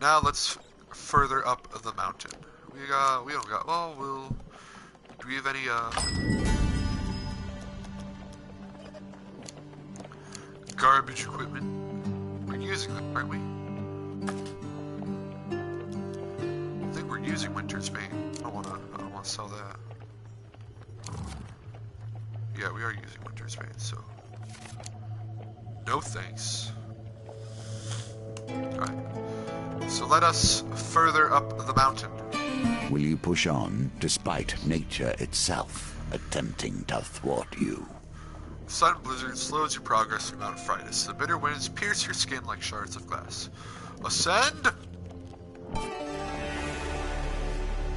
Now let's further up the mountain. We don't got, well, do we have any, garbage equipment? We're using them, aren't we? I think we're using Winter's Bane. I don't wanna sell that. Yeah, we are using Winter's Bane, so no thanks. Alright. So let us further up the mountain. Will you push on, despite nature itself attempting to thwart you? The sudden blizzard slows your progress through Mount Fridas. The bitter winds pierce your skin like shards of glass. Ascend!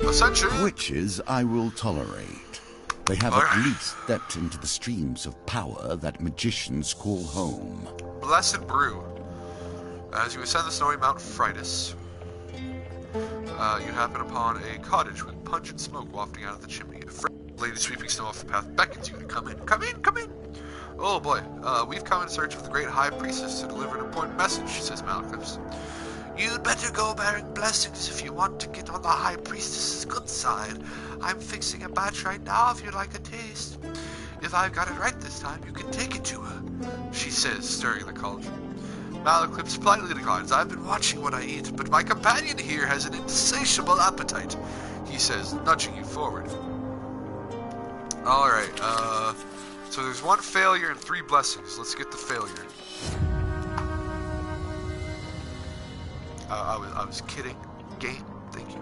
Ascension! Witches I will tolerate. They have at least stepped into the streams of power that magicians call home. Blessed brew. As you ascend the snowy Mount Fridas, you happen upon a cottage with pungent smoke wafting out of the chimney. A lady sweeping snow off the path beckons you to come in. Come in, come in! Oh boy, we've come in search of the great High Priestess to deliver an important message, says Malcolms. You'd better go bearing blessings if you want to get on the High Priestess's good side. I'm fixing a batch right now if you'd like a taste. If I've got it right this time, you can take it to her, she says, stirring the cauldron. Malaclips politely declines. I've been watching what I eat, but my companion here has an insatiable appetite, he says, nudging you forward. Alright, so there's 1 failure and 3 blessings. Let's get the failure. I was kidding. Game, thank you.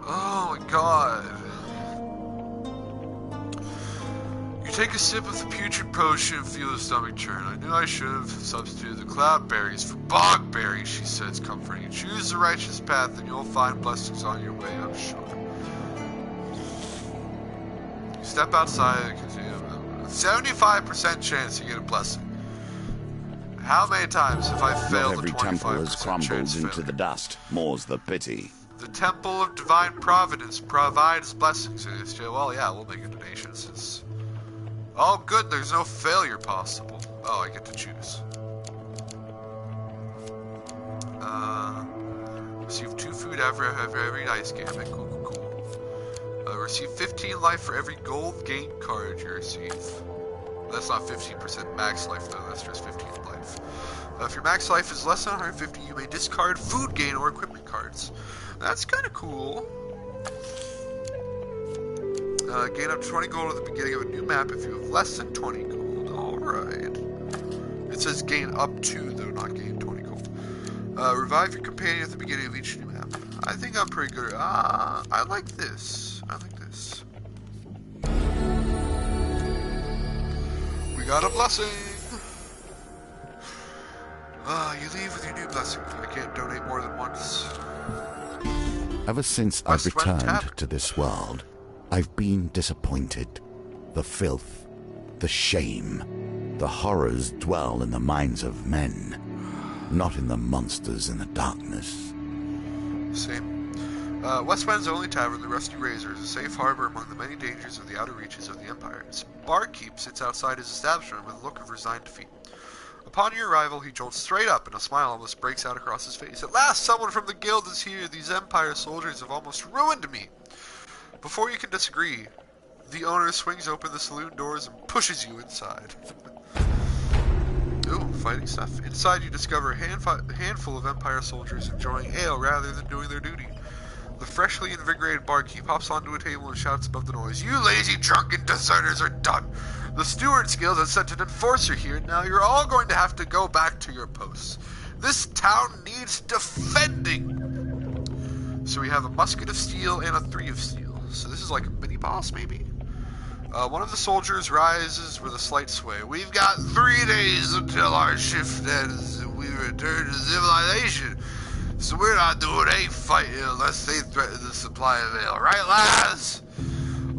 Oh my god. You take a sip of the putrid potion and feel the stomach churn. I knew I should have substituted the cloudberries for bogberries, she says, comforting. Choose the righteous path and you'll find blessings on your way, I'm sure. Step outside and continue. 75% chance you get a blessing. How many times have I failed the 25% chance? Not every temple has crumbled into the dust. More's the pity. The Temple of Divine Providence provides blessings. Well, yeah, we'll make a donation since... Oh, good, there's no failure possible. Oh, I get to choose. Receive 2 food every dice gambit. Cool, cool, cool. Receive 15 life for every gold gain card you receive. That's not 15% max life though, that's just 15 life. If your max life is less than 150, you may discard food gain or equipment cards. That's kind of cool. Gain up to 20 gold at the beginning of a new map if you have less than 20 gold. Alright. It says gain up to, though, not gain 20 gold. Revive your companion at the beginning of each new map. I think I'm pretty good. I like this. I like this. We got a blessing! You leave with your new blessing. I can't donate more than once. Ever since I've returned to this world, I've been disappointed. The filth, the shame, the horrors dwell in the minds of men, not in the monsters in the darkness. Same. Westwind's only tavern, the Rusty Razor, is a safe harbor among the many dangers of the outer reaches of the Empire. Its barkeep sits outside his establishment with a look of resigned defeat. Upon your arrival, he jolts straight up, and a smile almost breaks out across his face. At last, someone from the guild is here. These Empire soldiers have almost ruined me. Before you can disagree, the owner swings open the saloon doors and pushes you inside. Ooh, fighting stuff. Inside, you discover a handful of Empire soldiers enjoying ale rather than doing their duty. The freshly invigorated barkeep hops onto a table and shouts above the noise, "You lazy, drunken deserters are done! The Steward's Guild has sent an enforcer here, and now you're all going to have to go back to your posts. This town needs defending!" So we have a musket of steel and a 3 of steel. So this is like a mini-boss, maybe? One of the soldiers rises with a slight sway. "We've got 3 days until our shift ends and we return to civilization. So we're not doing any fighting unless they threaten the supply of ale. Right, lads?"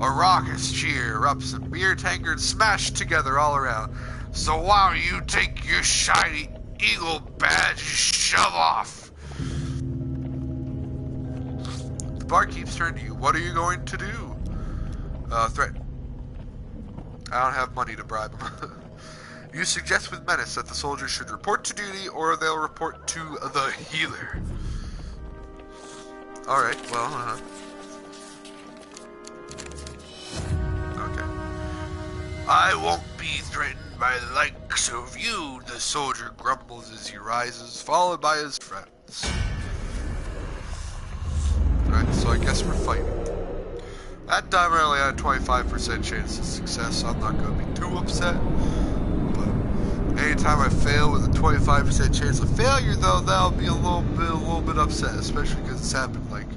A raucous cheer erupts and beer tankards smash together all around. "So why don't you take your shiny eagle badge and shove off?" The barkeeps turn to you. "What are you going to do?" Threaten. I don't have money to bribe him. You suggest with menace that the soldiers should report to duty or they'll report to the healer. Alright, well, okay. I won't be threatened by the likes of you, the soldier grumbles as he rises, followed by his friends. Alright, so I guess we're fighting. That time I only had a 25% chance of success, so I'm not going to be too upset. But anytime I fail with a 25% chance of failure, though, that'll be a little bit upset, especially because it's happened like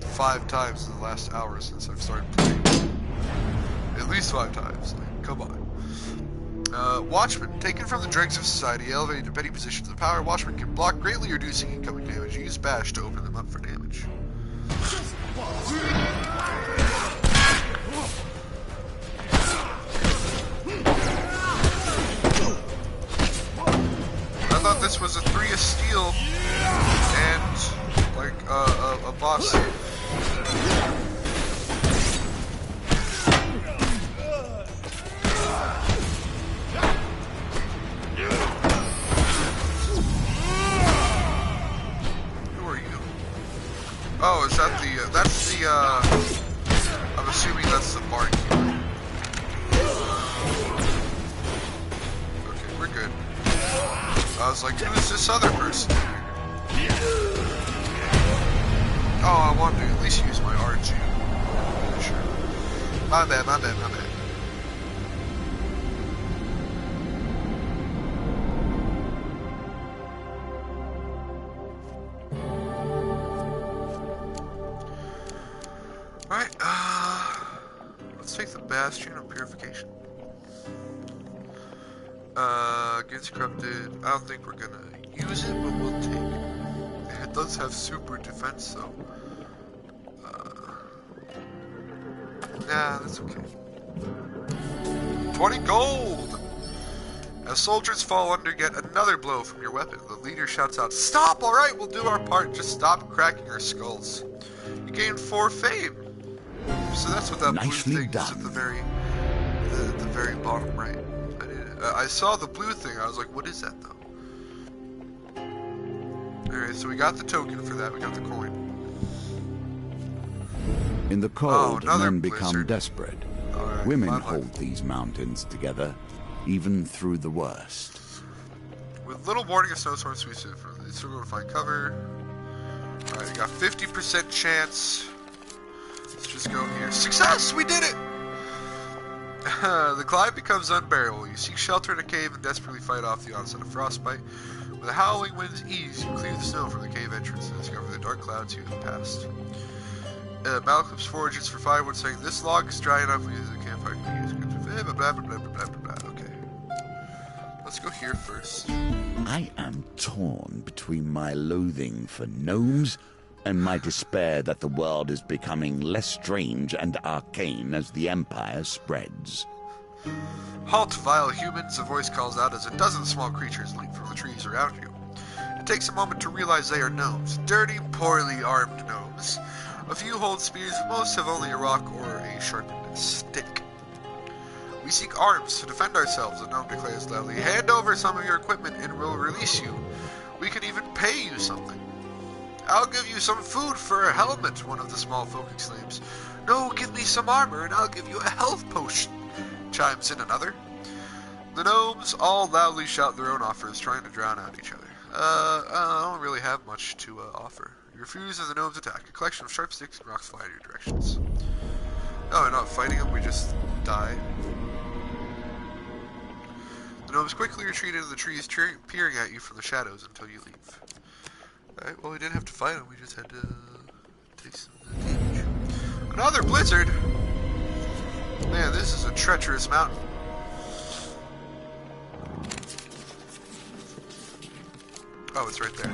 5 times in the last hour since I've started playing. At least 5 times. Like, come on. Watchmen. Taken from the dregs of society, elevated to petty positions of power, Watchmen can block, greatly reducing incoming damage. Use Bash to open them up for damage. I thought this was a 3 of steel and like a boss. Who are you? Oh, is that the? That's the. I'm assuming that's the barkeeper. Okay, we're good. I was like, who's this other person? Oh, I wanted to at least use my R2. Sure. My bad. Alright, let's take the Bastion of Purification. Against corrupted, I don't think we're gonna use it, but we'll take it. It does have super defense, though. Nah, that's okay. 20 gold! As soldiers fall under yet another blow from your weapon, the leader shouts out, "Stop! Alright, we'll do our part. Just stop cracking our skulls." You gain 4 fame. So that's what that Nicely blue thing done. is at the very bottom right. I saw the blue thing. I was like, what is that, though? Alright, so we got the token for that. We got the coin. In the cold, another men become blizzard. desperate. Alright, Women fine. hold these mountains together, even through the worst. With little warning, a snowstorm sweeps in from the still going to find cover. Alright, we got 50% chance. Let's just go here. Success! We did it! The climb becomes unbearable. You seek shelter in a cave and desperately fight off the onset of frostbite. With the howling wind's ease, you clear the snow from the cave entrance and discover the dark clouds you have passed. Malcolm's forages for firewood, saying, "This log is dry enough. We use the campfire to use it." Blah, blah, blah, blah, blah, blah, blah. Okay. Let's go here first. I am torn between my loathing for gnomes and my despair that the world is becoming less strange and arcane as the Empire spreads. Halt, vile humans, a voice calls out as a dozen small creatures leap from the trees around you. It takes a moment to realize they are gnomes. Dirty, poorly armed gnomes. A few hold spears, but most have only a rock or a sharpened stick. "We seek arms to defend ourselves," the gnome declares loudly. "Hand over some of your equipment and we'll release you. We can even pay you something." "I'll give you some food for a helmet," one of the small folk exclaims. "No, give me some armor and I'll give you a health potion," chimes in another. The gnomes all loudly shout their own offers, trying to drown out each other. I don't really have much to offer. You refuse and the gnomes attack. A collection of sharp sticks and rocks fly in your directions. No, we're not fighting them, we just die. The gnomes quickly retreat into the trees, peering at you from the shadows until you leave. Alright, well we didn't have to fight them, we just had to take some damage. Another blizzard! Man, this is a treacherous mountain. Oh, it's right there.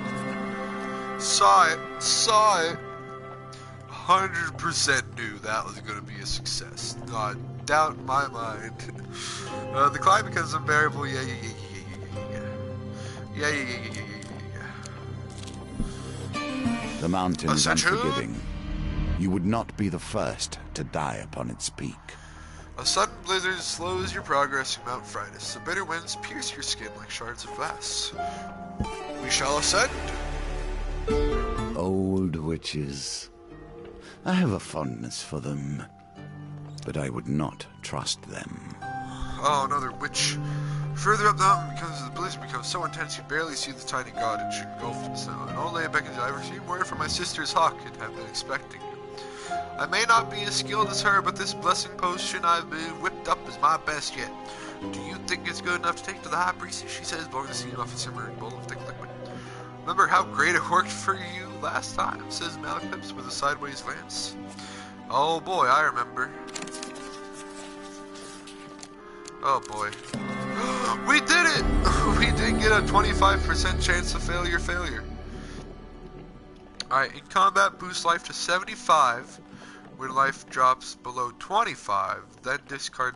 Saw it! 100% knew that was going to be a success. Not a doubt in my mind. The climb becomes unbearable. Yeah. The mountain is Ascension? unforgiving. You would not be the first to die upon its peak. A sudden blizzard blizzard slows your progress in Mount Fridas. The bitter winds pierce your skin like shards of glass. We shall ascend. Old witches. I have a fondness for them, but I would not trust them. Oh, another witch. Further up the mountain, because the blizzard becomes so intense you barely see the tiny cottage engulfed in snow. And only beckons I received word from my sister's hawk and have been expecting you. I may not be as skilled as her, but this blessing potion I've been whipped up is my best yet. Do you think it's good enough to take to the high priestess? She says, blowing the steam off a simmering bowl of thick liquid. Remember how great it worked for you last time? Says Malaclips with a sideways glance. Oh boy, I remember. Oh boy. We did it! We did get a 25% chance of failure. Alright, in combat, boost life to 75. When life drops below 25, then discard.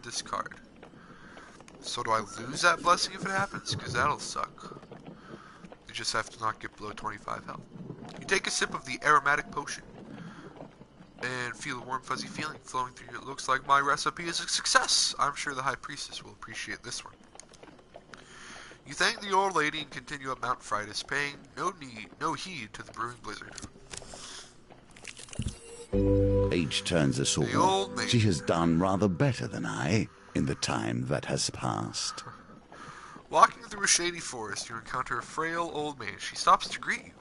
So do I lose that blessing if it happens? Because that'll suck. You just have to not get below 25 health. You take a sip of the aromatic potion and feel a warm fuzzy feeling flowing through you. It looks like my recipe is a success. I'm sure the High Priestess will appreciate this one. You thank the old lady and continue up Mount Fridas, paying no heed to the brewing blizzard. Age turns us all. She has done rather better than I in the time that has passed. Walking through a shady forest, you encounter a frail old maid. She stops to greet you.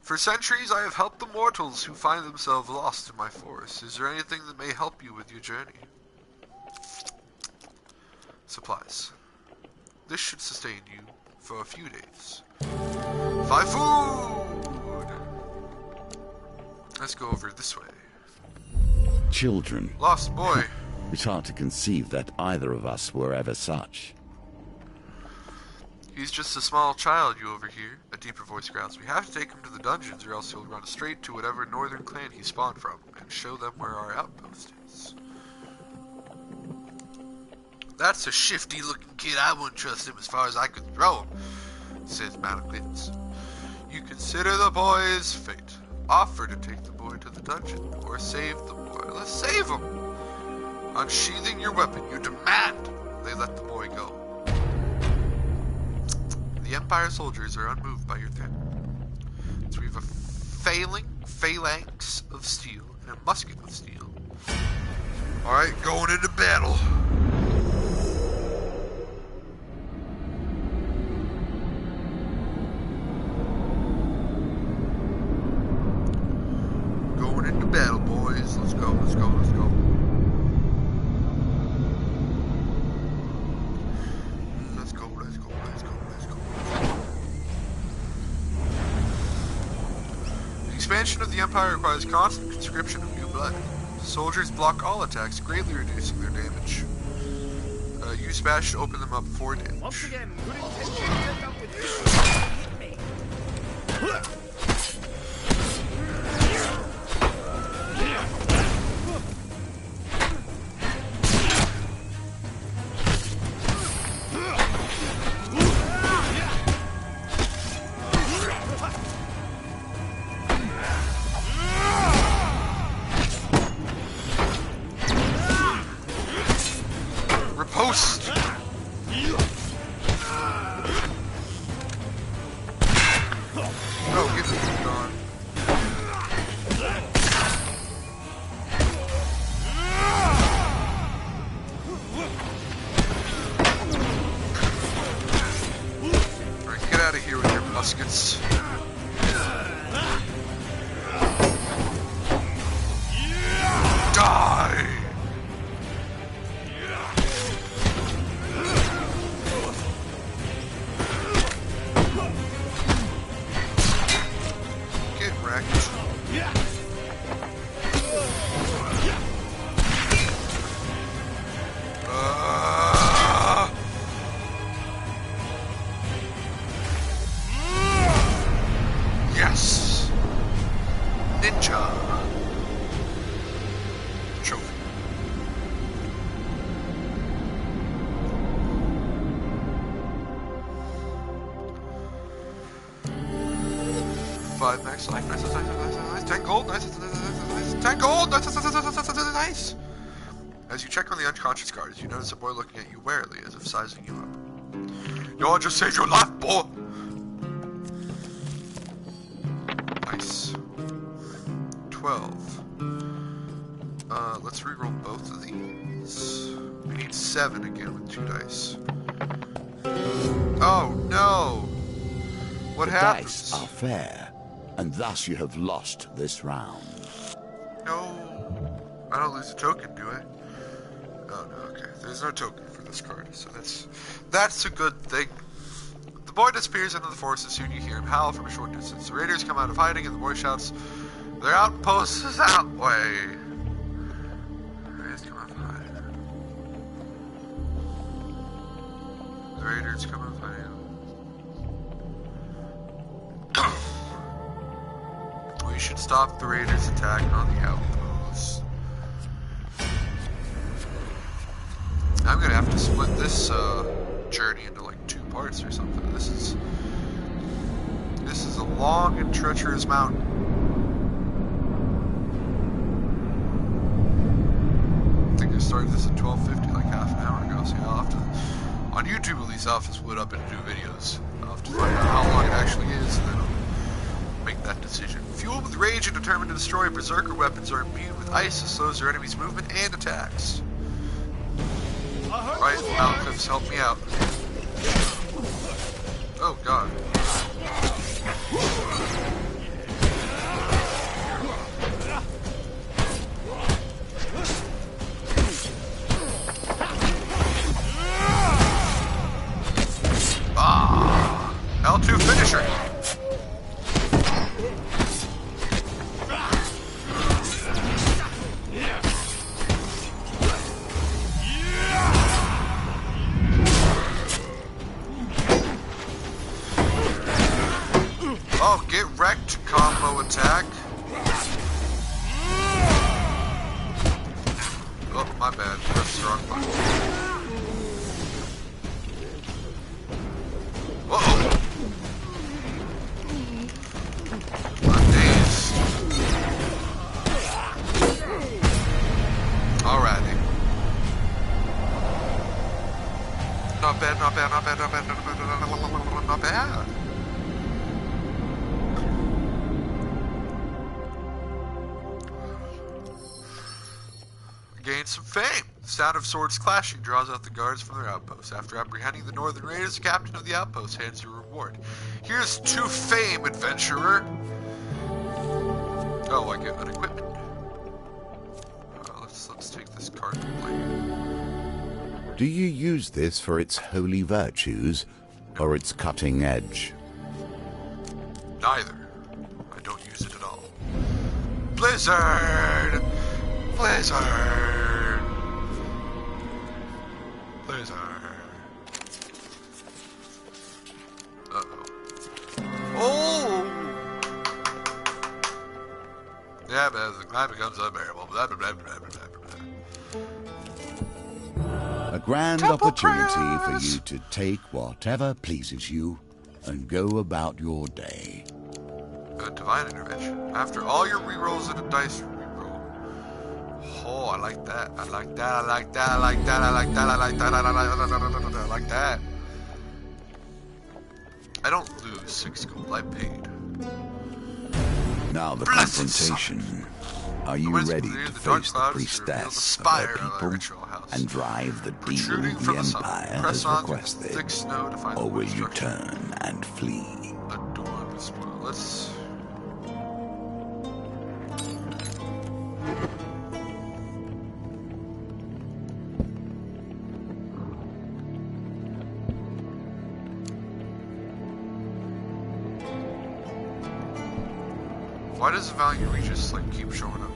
For centuries, I have helped the mortals who find themselves lost in my forest. Is there anything that may help you with your journey? Supplies. This should sustain you for a few days. 5 food! Let's go over this way. Children. Lost boy. It's hard to conceive that either of us were ever such. He's just a small child, you overhear. A deeper voice growls. We have to take him to the dungeons or else he'll run straight to whatever northern clan he spawned from and show them where our outpost is. That's a shifty looking kid. I wouldn't trust him as far as I could throw him, says Malaclips. You consider the boy's fate. Offer to take the boy to the dungeon or save the boy. Let's save him. Unsheathing your weapon, you demand they let the boy go. The Empire soldiers are unmoved by your threat. So we have a phalanx of steel and a musket of steel. Alright, going into battle. Going into battle, boys. Let's go. The expansion of the Empire requires constant conscription of new blood. Soldiers block all attacks, greatly reducing their damage. Use bash to open them up for damage. Once again, good intentions end up with hit me. Riposte! Oh, get this gone. Alright, get out of here with your muskets. Die! Get wrecked. Yes! Ninja! Trophy. Five max life. Nice. 10 gold. Nice. 10 gold. Nice. As you check on the unconscious guards, you notice a boy looking at you warily, as if sizing you up. Yo, I just saved your life, boy! Nice. 12. Let's reroll both of these. We need 7 again with 2 dice. Oh, no! What happens? Dice are fair, and thus you have lost this round. No. I don't lose a token, do I? Oh, no, okay. There's no token for this card, so that's a good thing. The boy disappears into the forest, and soon you hear him howl from a short distance. The raiders come out of hiding, and the boy shouts, "Their outpost is that way!" The raiders come out of hiding. The raiders come out of hiding. We should stop the raiders' attack on the outpost. I'm gonna have to split this journey into like 2 parts or something. This is a long and treacherous mountain. I think I started this at 12:50, like half an hour ago. So yeah, I'll have to, on YouTube at least, I'll have to split up into 2 videos. I'll have to find out how long it actually is, and then I'll make that decision. Fueled with rage and determined to destroy, berserker weapons are imbued with ice that slows their enemies' movement and attacks. Right, mountain cliffs, help me out. Oh god. Ah, L2 finisher. Oh, get wrecked, combo attack. Oh, my bad. That's the wrong button. Uh-oh. I'm dazed. Alrighty. Not bad, not bad, not bad, not bad, not bad, not bad. Gain some fame. The sound of swords clashing draws out the guards from their outposts. After apprehending the northern raiders, the captain of the outpost hands you a reward. Here's to fame, adventurer. Oh, I get an equipment. Let's take this card completely. Do you use this for its holy virtues or its cutting edge? Neither. I don't use it at all. Blizzard! Blizzard! Blizzard. Uh-oh. Oh! Yeah, but as the climb becomes unbearable. Blah, blah, blah, blah, blah, blah, blah. A grand Temple opportunity for prayers. you to take whatever pleases you and go about your day. Divine intervention. After all your rerolls and a dice reroll. Oh, I like that. I like that. I like that. I like that. I like that. I like that. I like that. I don't lose 6 gold. I paid. Now the Blessed confrontation. Are you Winds ready clear to the dark face the clouds to reveal the priestess of spire her of a people ritual house. and drive the deal Protruding the from the summit, Empire press has on through the requested? thick snow to find the Or will wood you structure turn and flee? adorned with spoil. Let's... Why does the value we just like keep showing up?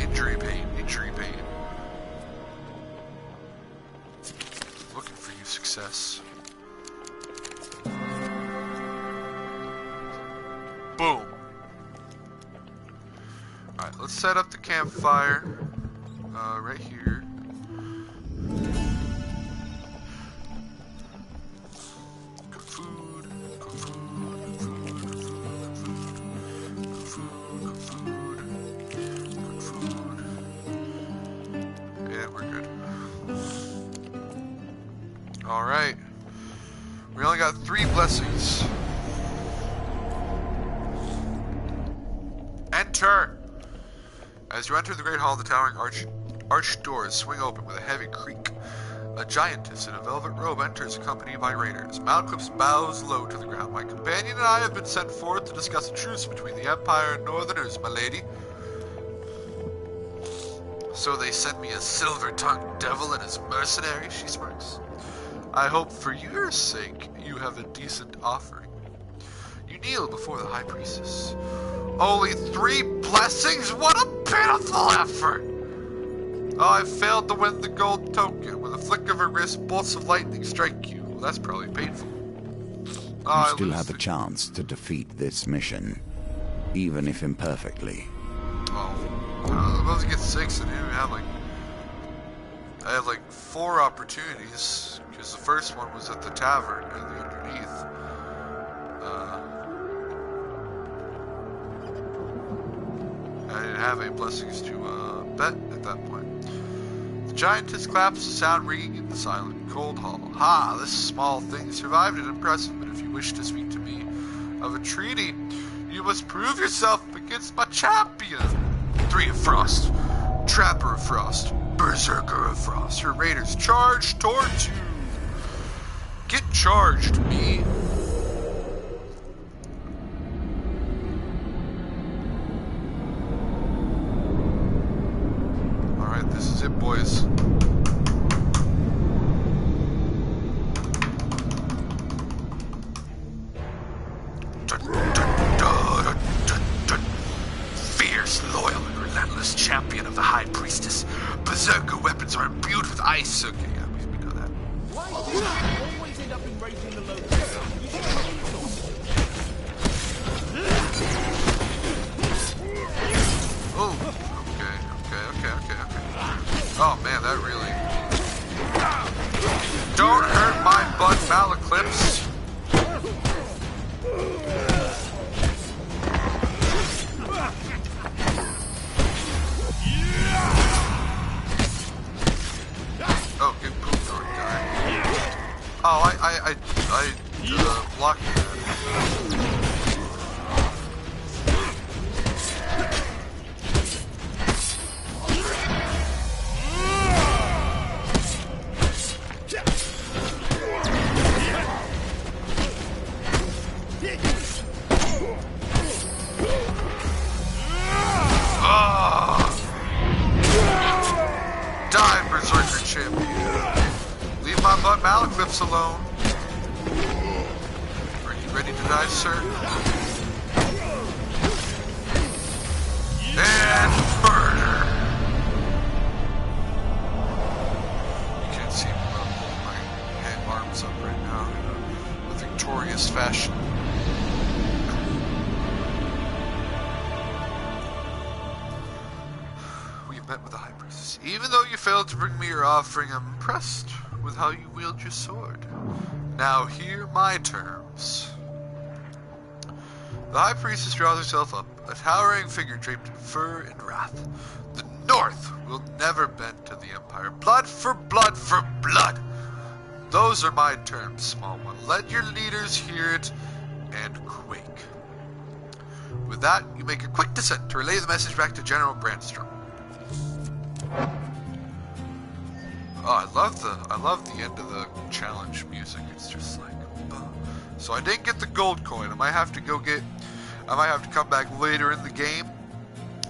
Injury pain, injury pain. Looking for you, success. Boom. Alright, let's set up the campfire. Right here. Good food, good food, good food, good food, good food, good food, good food. blessings. Enter! As you enter the great hall, the towering arched doors swing open with a heavy creak. A giantess in a velvet robe enters, accompanied by raiders. Malclips bows low to the ground. My companion and I have been sent forth to discuss a truce between the Empire and Northerners, my lady. So they sent me a silver-tongued devil and his mercenary, she smirks. I hope for your sake you have a decent offering. You kneel before the High Priestess. Only 3 blessings? What a pitiful effort! Oh, I failed to win the gold token. With a flick of her wrist, bolts of lightning strike you. Well, that's probably painful. You still have a chance to defeat this mission, even if imperfectly. Oh, I'm supposed to get 6 and even have I have like 4 opportunities, because the first one was at the tavern and the underneath. I didn't have any blessings to bet at that point. The giantess claps, the sound ringing in the silent, cold hall. Ha! This small thing survived it, impressive, but if you wish to speak to me of a treaty, you must prove yourself against my champion. 3 of Frost, Trapper of Frost, Berserker of Frost. Your raiders charge towards you. Get charged, me. Alright, this is it, boys. Fierce, loyal, and relentless champion of the High Priestess. Berserker weapons are imbued with ice. Okay, yeah, we know that. Why do you always end up embracing the low ground? You should probably Oh, okay. Oh man, that really... Don't hurt my butt, Malaclips. Oh, get pooped on, guy. Oh, I blocked that. Die, Berserker champion. Leave my butt Malaclips alone. Are you ready to die, sir? And murder! You can't see me, but I'm holding my arms up right now in a victorious fashion. Met with the High Priestess. Even though you failed to bring me your offering, I'm impressed with how you wield your sword. Now hear my terms. The High Priestess draws herself up, a towering figure draped in fur and wrath. The North will never bend to the Empire. Blood for blood for blood! Those are my terms, small one. Let your leaders hear it and quake. With that, you make a quick descent to relay the message back to General Brandstrom. Oh, I love the end of the challenge music. It's just like, so I didn't get the gold coin. I might have to come back later in the game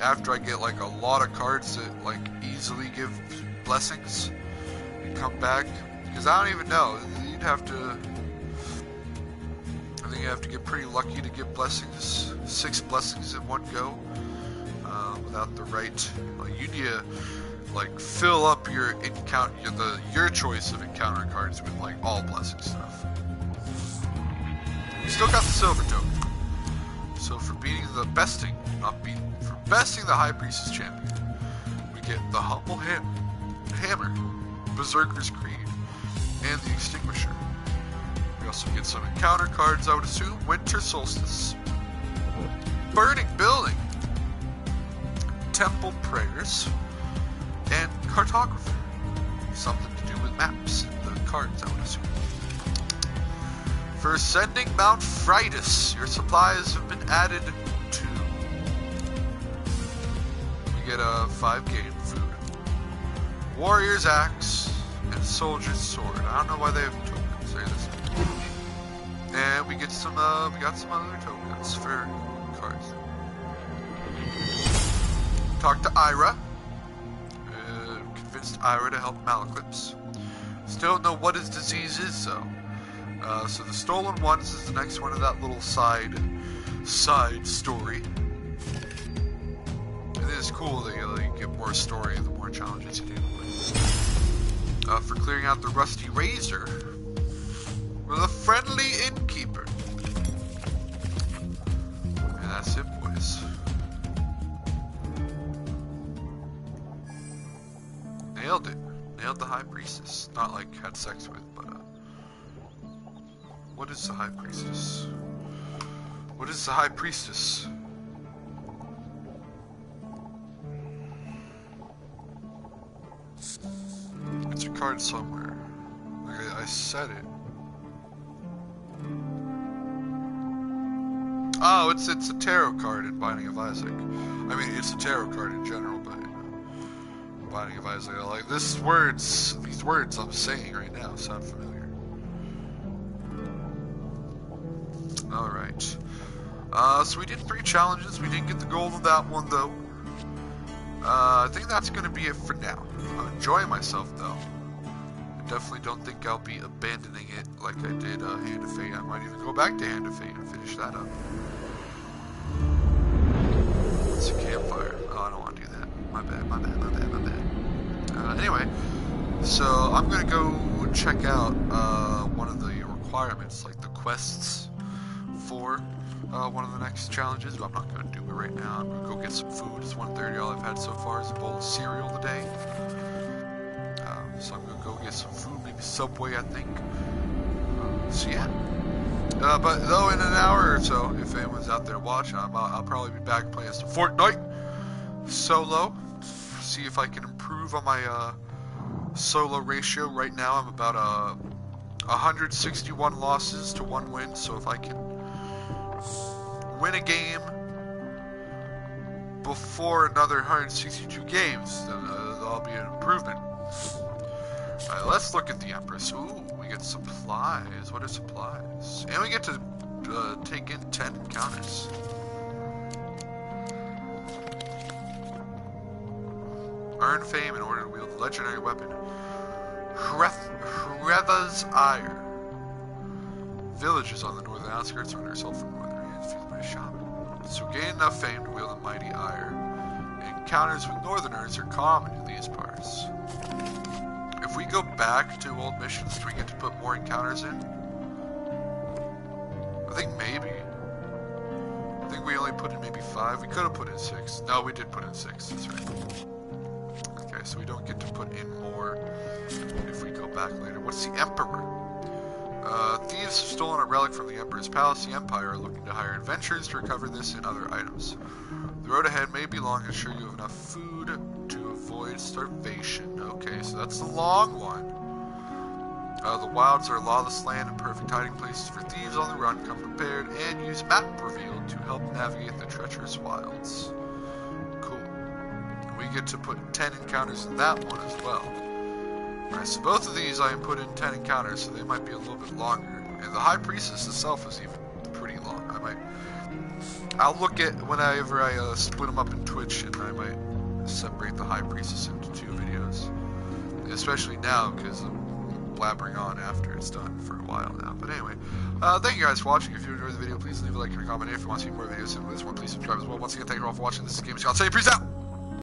after I get like a lot of cards that like easily give blessings and come back, because I don't even know. I think you have to get pretty lucky to get blessings, 6 blessings in one go, without the right. You need to like fill up your your choice of encounter cards with like all blessing stuff. We still got the silver token. So for besting the High Priestess champion, we get the humble hammer, Berserker's Creed, and the Extinguisher. We also get some encounter cards, I would assume. Winter Solstice, Burning Building, Temple Prayers, and Cartographer. Something to do with maps and the cards, I would assume. For ascending Mount Priestess, your supplies have been added to. We get a 5 game food. Warrior's axe and soldier's sword. I don't know why they have tokens. Say this. And we get some. We got some other tokens for cards. Talk to Ira. Convinced Ira to help Malaclips. Still don't know what his disease is though. So the stolen ones is the next one of that little side story. It is cool that you get more story the more challenges you do. For clearing out the rusty razor with a friendly innkeeper. And that's it, boys. Nailed it. Nailed the High Priestess. Not like had sex with, but what is the High Priestess? What is the High Priestess? It's a card somewhere. Like I said it. Oh, it's a tarot card in Binding of Isaac. I mean, it's a tarot card in general, but Binding of Isaac, like these words I'm saying right now sound familiar. Alright. So we did 3 challenges. We didn't get the gold of that one, though. I think that's going to be it for now. I'm enjoying myself, though. I definitely don't think I'll be abandoning it like I did Hand of Fate. I might even go back to Hand of Fate and finish that up. It's a campfire. Oh, I don't want to do that. My bad. Anyway, so I'm going to go check out one of the requirements, like the quests for one of the next challenges, but I'm not going to do it right now. I'm going to go get some food. It's 1:30. All I've had so far is a bowl of cereal today. So I'm going to go get some food, maybe Subway, I think. So yeah. But though in an hour or so, if anyone's out there watching, I'll probably be back playing some Fortnite solo. See if I can improve on my solo ratio. Right now I'm about 161 losses to 1 win, so if I can win a game before another 162 games, then that'll be an improvement. Alright, let's look at the Empress. Ooh, we get supplies. What are supplies? And we get to take in 10 encounters. Earn fame in order to wield the legendary weapon Hreva's Ire. Villages on the northern outskirts earn herself from northern hands fueled by a shaman. So gain enough fame to wield a mighty ire. Encounters with northerners are common in these parts. If we go back to old missions, do we get to put more encounters in? I think maybe. I think we only put in maybe 5. We could have put in 6. No, we did put in 6. That's right. Okay, so we don't get to put in more if we go back later. What's the Emperor? Thieves have stolen a relic from the Emperor's palace. The Empire are looking to hire adventurers to recover this and other items. The road ahead may be long and ensure you have enough food to avoid starvation. Okay, so that's the long one. The wilds are a lawless land and perfect hiding places for thieves on the run. Come prepared and use map reveal to help navigate the treacherous wilds. Cool. We get to put 10 encounters in that one as well. Alright, so both of these I can put in 10 encounters, so they might be a little bit longer. And the High Priestess itself is even pretty long. I'll look at whenever I split them up in Twitch, and I might separate the High Priestess into 2 videos. Especially now, because I'm blabbering on after it's done for a while now. But anyway, thank you guys for watching. If you enjoyed the video, please leave a like and a comment. If you want to see more videos similar to this one, please subscribe as well. Once again, thank you all for watching. This is GamingScot. Say peace out!